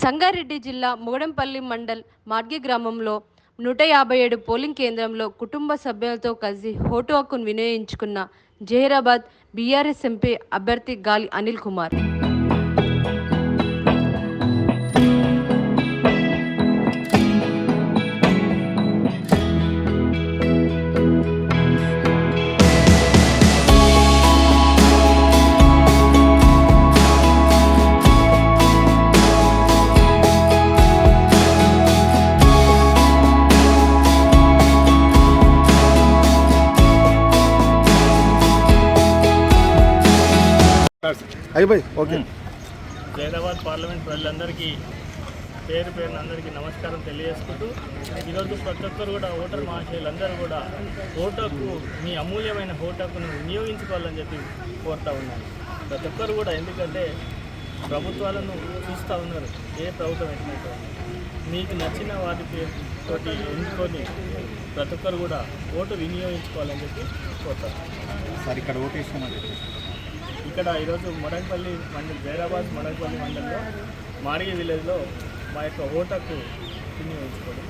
సంగారెడ్డి జిల్లా ముగడంపల్లి మండల్ మార్గి గ్రామంలో 157 పోలింగ్ కేంద్రంలో కుటుంబ సభ్యులతో కలిసి ఓటు హక్కును వినియోగించుకున్న జహీరాబాద్ బీఆర్ఎస్ ఎంపీ అభ్యర్థి గాలి అనిల్ కుమార్. జహీరాబాద్ పార్లమెంట్ ప్రజలందరికీ పేరు పేరున అందరికీ నమస్కారం తెలియజేసుకుంటూ ఈరోజు ప్రతి ఒక్కరు కూడా ఓటర్ మహాశయులందరూ కూడా ఓటుకు మీ అమూల్యమైన ఓటును వినియోగించుకోవాలని చెప్పి కోరుతూ ఉన్నాను. ప్రతి ఒక్కరు కూడా, ఎందుకంటే ప్రభుత్వాలను చూస్తూ ఉన్నారు, ఏ ప్రభుత్వం ఎట్లయితే మీకు నచ్చిన వాటి తోటి ఎన్నుకొని ప్రతి ఒక్కరు కూడా ఓటు వినియోగించుకోవాలని చెప్పి కోరుతారు. సార్, ఇక్కడ ఓటు వేసామని చెప్పేసి ఇక్కడ ఈరోజు మడగపల్లి మండల్, జహీరాబాద్ మడగపల్లి మండలంలో మార్గి విలేజ్లో మా యొక్క ఓటుకు వినియోగించుకోవడం.